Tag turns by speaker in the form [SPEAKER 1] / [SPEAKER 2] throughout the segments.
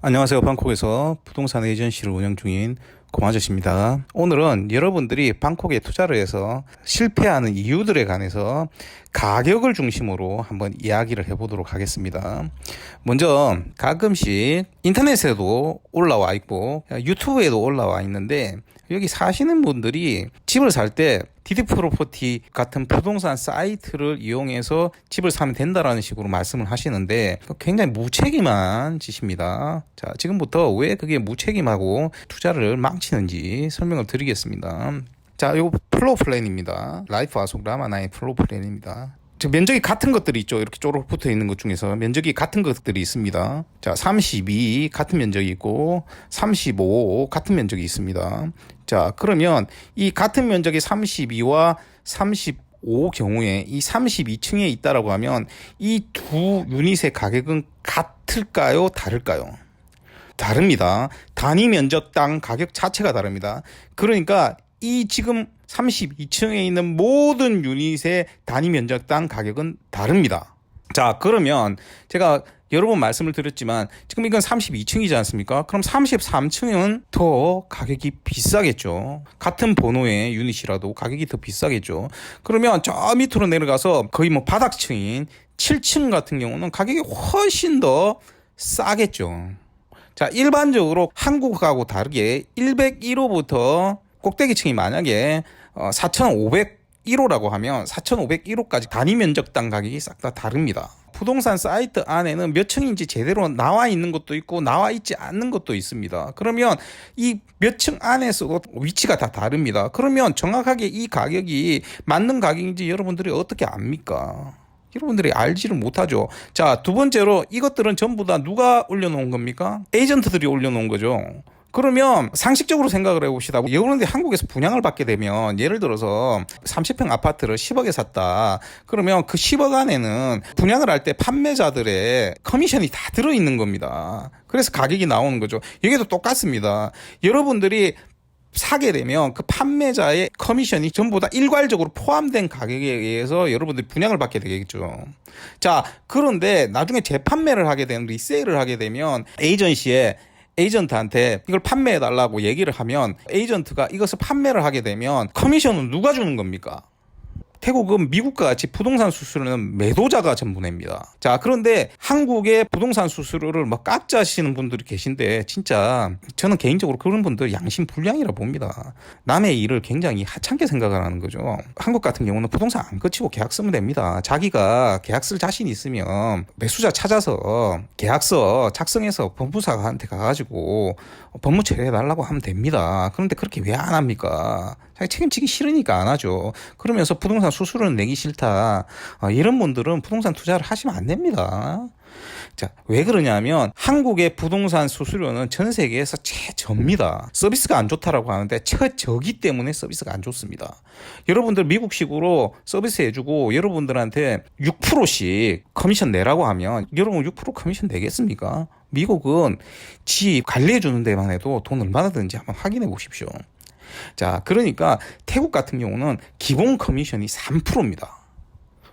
[SPEAKER 1] 안녕하세요. 방콕에서 부동산 에이전시를 운영 중인 고아저씨입니다. 오늘은 여러분들이 방콕에 투자를 해서 실패하는 이유들에 관해서 가격을 중심으로 한번 이야기를 해보도록 하겠습니다. 먼저 가끔씩 인터넷에도 올라와 있고 유튜브에도 올라와 있는데, 여기 사시는 분들이 집을 살 때 디디 프로퍼티 같은 부동산 사이트를 이용해서 집을 사면 된다라는 식으로 말씀을 하시는데, 굉장히 무책임한 짓입니다. 자, 지금부터 왜 그게 무책임하고 투자를 망치는지 설명을 드리겠습니다. 자, 요거 플로어 플랜입니다. 라이프 아속 라마나의 플로어 플랜입니다. 면적이 같은 것들이 있죠. 이렇게 쪼록 붙어 있는 것 중에서 면적이 같은 것들이 있습니다. 자, 32 같은 면적이 있고 35 같은 면적이 있습니다. 자, 그러면 이 같은 면적의 32와 35 경우에 이 32층에 있다라고 하면 이 두 유닛의 가격은 같을까요? 다를까요? 다릅니다. 단위 면적당 가격 자체가 다릅니다. 그러니까 이 지금 32층에 있는 모든 유닛의 단위 면적당 가격은 다릅니다. 자, 그러면 제가 여러 번 말씀을 드렸지만 지금 이건 32층이지 않습니까? 그럼 33층은 더 가격이 비싸겠죠. 같은 번호의 유닛이라도 가격이 더 비싸겠죠. 그러면 저 밑으로 내려가서 거의 뭐 바닥층인 7층 같은 경우는 가격이 훨씬 더 싸겠죠. 자, 일반적으로 한국하고 다르게 101호부터 꼭대기층이 만약에 4,501호라고 하면 4,501호까지 단위 면적당 가격이 싹 다 다릅니다. 부동산 사이트 안에는 몇 층인지 제대로 나와 있는 것도 있고 나와 있지 않는 것도 있습니다. 그러면 이 몇 층 안에서도 위치가 다 다릅니다. 그러면 정확하게 이 가격이 맞는 가격인지 여러분들이 어떻게 압니까? 여러분들이 알지를 못하죠. 자, 두 번째로 이것들은 전부 다 누가 올려놓은 겁니까? 에이전트들이 올려놓은 거죠. 그러면 상식적으로 생각을 해봅시다. 그런데 한국에서 분양을 받게 되면 예를 들어서 30평 아파트를 10억에 샀다. 그러면 그 10억 안에는 분양을 할 때 판매자들의 커미션이 다 들어있는 겁니다. 그래서 가격이 나오는 거죠. 여기도 똑같습니다. 여러분들이 사게 되면 그 판매자의 커미션이 전부 다 일괄적으로 포함된 가격에 의해서 여러분들이 분양을 받게 되겠죠. 자, 그런데 나중에 재판매를 하게 되면, 리세일을 하게 되면 에이전트한테 이걸 판매해달라고 얘기를 하면 에이전트가 이것을 판매를 하게 되면 커미션은 누가 주는 겁니까? 태국은 미국과 같이 부동산 수수료는 매도자가 전부 냅니다. 자, 그런데 한국의 부동산 수수료를 막 깎자시는 분들이 계신데, 진짜 저는 개인적으로 그런 분들 양심 불량이라 봅니다. 남의 일을 굉장히 하찮게 생각을 하는 거죠. 한국 같은 경우는 부동산 안 거치고 계약 쓰면 됩니다. 자기가 계약 쓸 자신 있으면 매수자 찾아서 계약서 작성해서 법무사한테 가가지고 법무 처리해달라고 하면 됩니다. 그런데 그렇게 왜 안 합니까? 자기 책임지기 싫으니까 안 하죠. 그러면서 부동산 수수료는 내기 싫다. 이런 분들은 부동산 투자를 하시면 안 됩니다. 자, 왜 그러냐면 한국의 부동산 수수료는 전 세계에서 최저입니다. 서비스가 안 좋다라고 하는데 최저기 때문에 서비스가 안 좋습니다. 여러분들 미국식으로 서비스 해주고 여러분들한테 6%씩 커미션 내라고 하면 여러분 6% 커미션 내겠습니까? 미국은 지 관리해 주는 데만 해도 돈 얼마나 드는지 한번 확인해 보십시오. 자, 그러니까 태국 같은 경우는 기본 커미션이 3%입니다.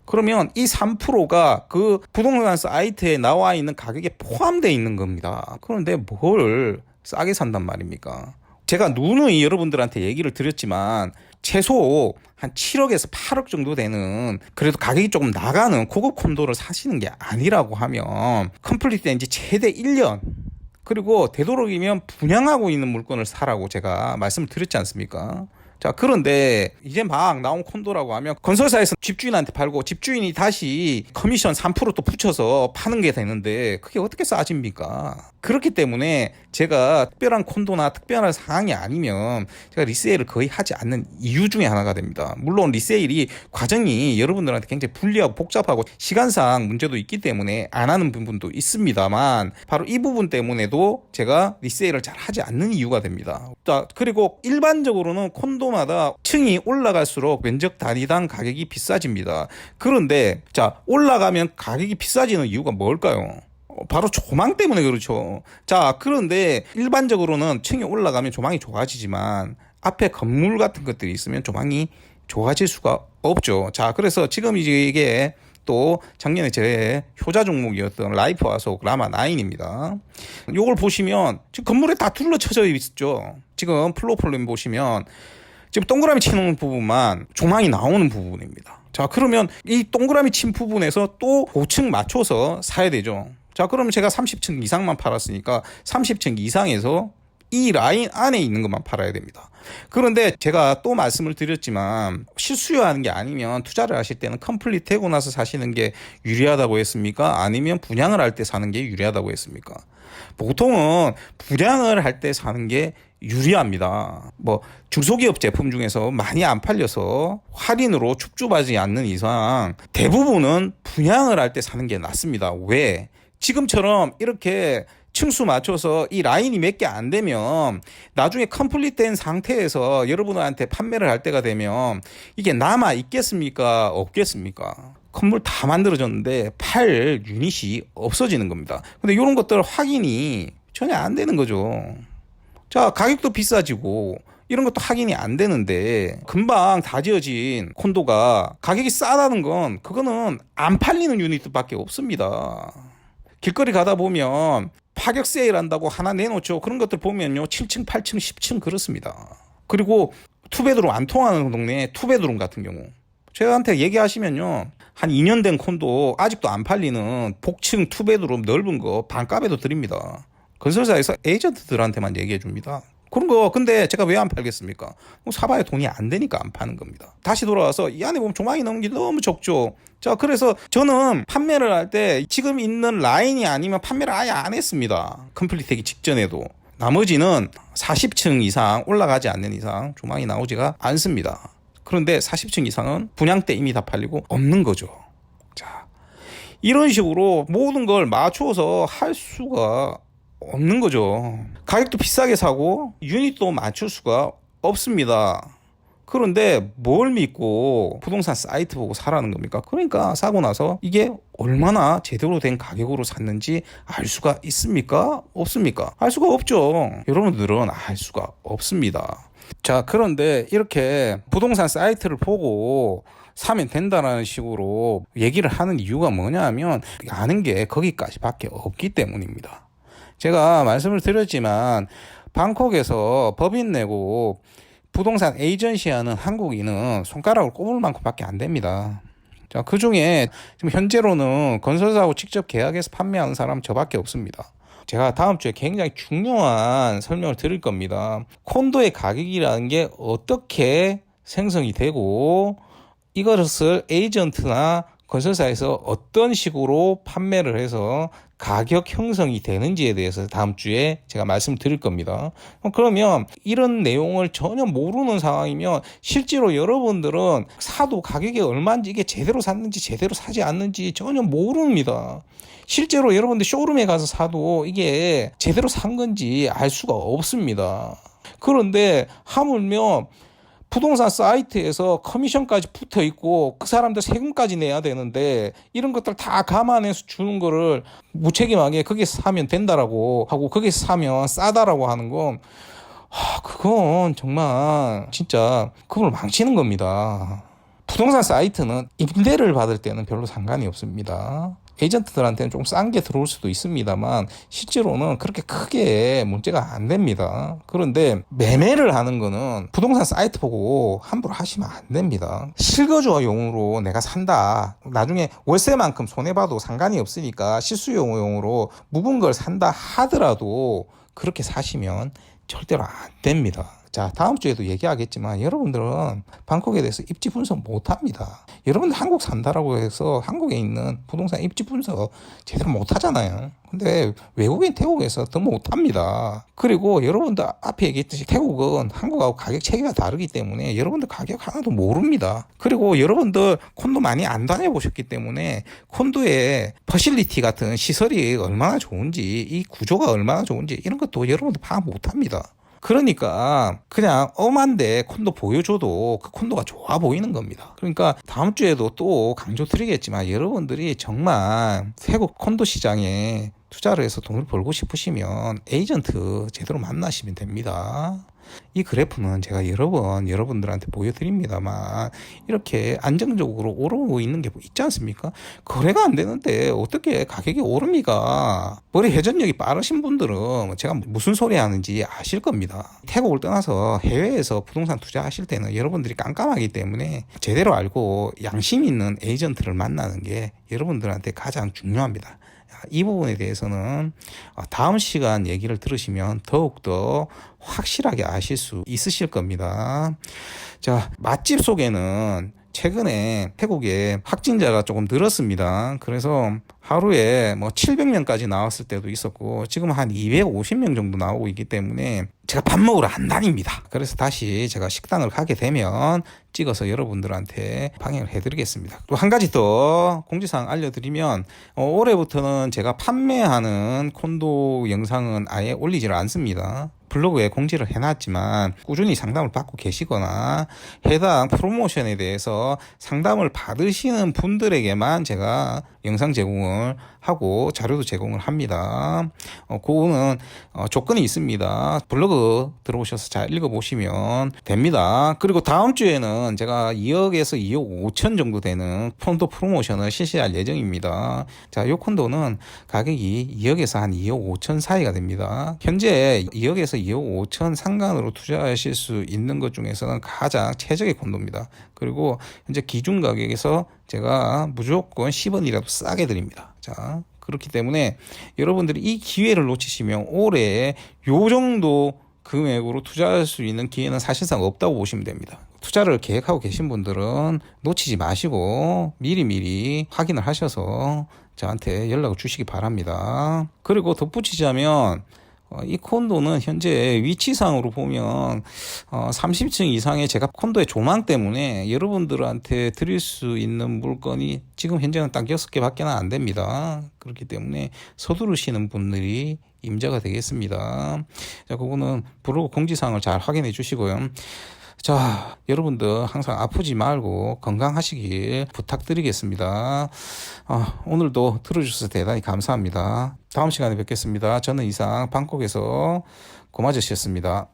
[SPEAKER 1] 그러면 이 3%가 그 부동산 사이트에 나와 있는 가격에 포함되어 있는 겁니다. 그런데 뭘 싸게 산단 말입니까? 제가 누누이 여러분들한테 얘기를 드렸지만 최소 한 7억에서 8억 정도 되는, 그래도 가격이 조금 나가는 고급 콘도를 사시는 게 아니라고 하면 컴플리트 된 지 최대 1년, 그리고 되도록이면 분양하고 있는 물건을 사라고 제가 말씀을 드렸지 않습니까? 자, 그런데 이제 막 나온 콘도라고 하면 건설사에서 집주인한테 팔고 집주인이 다시 커미션 3%또 붙여서 파는 게 되는데 그게 어떻게 싸집니까? 그렇기 때문에 제가 특별한 콘도나 특별한 상황이 아니면 제가 리세일을 거의 하지 않는 이유 중에 하나가 됩니다. 물론 리세일이 과정이 여러분들한테 굉장히 불리하고 복잡하고 시간상 문제도 있기 때문에 안 하는 부분도 있습니다만, 바로 이 부분 때문에도 제가 리세일을 잘 하지 않는 이유가 됩니다. 자, 그리고 일반적으로는 콘도마다 층이 올라갈수록 면적 단위당 가격이 비싸집니다. 그런데 자, 올라가면 가격이 비싸지는 이유가 뭘까요? 바로 조망 때문에 그렇죠. 자, 그런데 일반적으로는 층이 올라가면 조망이 좋아지지만 앞에 건물 같은 것들이 있으면 조망이 좋아질 수가 없죠. 자, 그래서 지금 이제 이게 또 작년에 제 효자 종목이었던 라이프 와속 라마9입니다. 요걸 보시면 지금 건물에 다 둘러쳐져 있죠. 지금 플로폴림 보시면 지금 동그라미 치는 부분만 조망이 나오는 부분입니다. 자, 그러면 이 동그라미 친 부분에서 또 고층 맞춰서 사야 되죠. 자, 그러면 제가 30층 이상만 팔았으니까 30층 이상에서 이 라인 안에 있는 것만 팔아야 됩니다. 그런데 제가 또 말씀을 드렸지만 실수요하는 게 아니면 투자를 하실 때는 컴플리트 되고 나서 사시는 게 유리하다고 했습니까? 아니면 분양을 할 때 사는 게 유리하다고 했습니까? 보통은 분양을 할 때 사는 게 유리합니다. 뭐 중소기업 제품 중에서 많이 안 팔려서 할인으로 축주받지 않는 이상 대부분은 분양을 할 때 사는 게 낫습니다. 왜? 지금처럼 이렇게 층수 맞춰서 이 라인이 몇 개 안 되면 나중에 컴플리트 된 상태에서 여러분한테 판매를 할 때가 되면 이게 남아 있겠습니까? 없겠습니까? 건물 다 만들어졌는데 팔 유닛이 없어지는 겁니다. 근데 이런 것들 확인이 전혀 안 되는 거죠. 자, 가격도 비싸지고 이런 것도 확인이 안 되는데 금방 다 지어진 콘도가 가격이 싸다는 건 그거는 안 팔리는 유닛밖에 없습니다. 길거리 가다 보면 파격 세일 한다고 하나 내놓죠. 그런 것들 보면요 7층, 8층, 10층 그렇습니다. 그리고 투베드룸 안 통하는 동네 투베드룸 같은 경우 저한테 얘기하시면요 한 2년 된 콘도 아직도 안 팔리는 복층 투베드룸 넓은 거 반값에도 드립니다. 건설사에서 에이전트들한테만 얘기해 줍니다. 그런 거 근데 제가 왜 안 팔겠습니까? 사봐야 돈이 안 되니까 안 파는 겁니다. 다시 돌아와서 이 안에 보면 조망이 나오는 게 너무 적죠. 자, 그래서 저는 판매를 할 때 지금 있는 라인이 아니면 판매를 아예 안 했습니다. 컴플리트 되기 직전에도. 나머지는 40층 이상 올라가지 않는 이상 조망이 나오지가 않습니다. 그런데 40층 이상은 분양 때 이미 다 팔리고 없는 거죠. 자, 이런 식으로 모든 걸 맞춰서 할 수가 없는 거죠. 가격도 비싸게 사고 유닛도 맞출 수가 없습니다. 그런데 뭘 믿고 부동산 사이트 보고 사라는 겁니까? 그러니까 사고 나서 이게 얼마나 제대로 된 가격으로 샀는지 알 수가 있습니까? 없습니까? 알 수가 없죠. 여러분들은 알 수가 없습니다. 자, 그런데 이렇게 부동산 사이트를 보고 사면 된다는 식으로 얘기를 하는 이유가 뭐냐면 아는 게 거기까지밖에 없기 때문입니다. 제가 말씀을 드렸지만 방콕에서 법인 내고 부동산 에이전시 하는 한국인은 손가락을 꼽을 만큼밖에 안 됩니다. 자, 그 중에 지금 현재로는 건설사하고 직접 계약해서 판매하는 사람 저밖에 없습니다. 제가 다음 주에 굉장히 중요한 설명을 드릴 겁니다. 콘도의 가격이라는 게 어떻게 생성이 되고 이것을 에이전트나 건설사에서 어떤 식으로 판매를 해서 가격 형성이 되는지에 대해서 다음 주에 제가 말씀드릴 겁니다. 그러면 이런 내용을 전혀 모르는 상황이면 실제로 여러분들은 사도 가격이 얼마인지 이게 제대로 샀는지 제대로 사지 않는지 전혀 모릅니다. 실제로 여러분들 쇼룸에 가서 사도 이게 제대로 산 건지 알 수가 없습니다. 그런데 하물며 부동산 사이트에서 커미션까지 붙어 있고 그 사람들 세금까지 내야 되는데 이런 것들 다 감안해서 주는 거를 무책임하게 거기서 사면 된다라고 하고 거기서 사면 싸다라고 하는 건 그건 정말 진짜 그걸 망치는 겁니다. 부동산 사이트는 임대를 받을 때는 별로 상관이 없습니다. 에이전트들한테는 좀 싼 게 들어올 수도 있습니다만 실제로는 그렇게 크게 문제가 안 됩니다. 그런데 매매를 하는 거는 부동산 사이트 보고 함부로 하시면 안 됩니다. 실거주용으로 내가 산다. 나중에 월세만큼 손해봐도 상관이 없으니까 실수용으로 묵은 걸 산다 하더라도 그렇게 사시면 절대로 안 됩니다. 자, 다음 주에도 얘기하겠지만 여러분들은 방콕에 대해서 입지 분석 못합니다. 여러분들 한국 산다라고 해서 한국에 있는 부동산 입지 분석 제대로 못하잖아요. 근데 외국인 태국에서 더 못합니다. 그리고 여러분들 앞에 얘기했듯이 태국은 한국하고 가격 체계가 다르기 때문에 여러분들 가격 하나도 모릅니다. 그리고 여러분들 콘도 많이 안 다녀보셨기 때문에 콘도의 퍼실리티 같은 시설이 얼마나 좋은지 이 구조가 얼마나 좋은지 이런 것도 여러분들 파악 못합니다. 그러니까 그냥 엄한데 콘도 보여줘도 그 콘도가 좋아 보이는 겁니다. 그러니까 다음 주에도 또 강조드리겠지만 여러분들이 정말 태국 콘도 시장에 투자를 해서 돈을 벌고 싶으시면 에이전트 제대로 만나시면 됩니다. 이 그래프는 제가 여러 번 여러분들한테 보여드립니다만 이렇게 안정적으로 오르고 있는 게 있지 않습니까? 거래가 안 되는데 어떻게 가격이 오릅니까? 머리 회전력이 빠르신 분들은 제가 무슨 소리 하는지 아실 겁니다. 태국을 떠나서 해외에서 부동산 투자하실 때는 여러분들이 깜깜하기 때문에 제대로 알고 양심 있는 에이전트를 만나는 게 여러분들한테 가장 중요합니다. 이 부분에 대해서는 다음 시간 얘기를 들으시면 더욱더 확실하게 아실 수 있으실 겁니다. 자, 맛집 속에는 최근에 태국에 확진자가 조금 늘었습니다. 그래서 하루에 뭐 700명까지 나왔을 때도 있었고 지금 한 250명 정도 나오고 있기 때문에 제가 밥 먹으러 안 다닙니다. 그래서 다시 제가 식당을 가게 되면 찍어서 여러분들한테 방영을 해드리겠습니다. 또 한 가지 더 공지사항 알려드리면 올해부터는 제가 판매하는 콘도 영상은 아예 올리지를 않습니다. 블로그에 공지를 해놨지만 꾸준히 상담을 받고 계시거나 해당 프로모션에 대해서 상담을 받으시는 분들에게만 제가 영상 제공을 하고 자료도 제공을 합니다. 그거는 조건이 있습니다. 블로그 들어오셔서 잘 읽어보시면 됩니다. 그리고 다음 주에는 제가 2억에서 2억 5천 정도 되는 콘도 프로모션을 실시할 예정입니다. 자, 이 콘도는 가격이 2억에서 한 2억 5천 사이가 됩니다. 현재 2억에서 2억 5천 상간으로 투자하실 수 있는 것 중에서는 가장 최적의 콘도입니다. 그리고 현재 기준 가격에서 제가 무조건 10원이라도 싸게 드립니다. 자, 그렇기 때문에 여러분들이 이 기회를 놓치시면 올해 요 정도 금액으로 투자할 수 있는 기회는 사실상 없다고 보시면 됩니다. 투자를 계획하고 계신 분들은 놓치지 마시고 미리미리 확인을 하셔서 저한테 연락을 주시기 바랍니다. 그리고 덧붙이자면 이 콘도는 현재 위치상으로 보면 30층 이상의 제가 콘도의 조망 때문에 여러분들한테 드릴 수 있는 물건이 지금 현재는 딱 6개밖에 안 됩니다. 그렇기 때문에 서두르시는 분들이 임자가 되겠습니다. 자, 그거는 블로그 공지사항을 잘 확인해 주시고요. 자, 여러분들 항상 아프지 말고 건강하시길 부탁드리겠습니다. 오늘도 들어주셔서 대단히 감사합니다. 다음 시간에 뵙겠습니다. 저는 이상 방콕에서 고마저씨였습니다.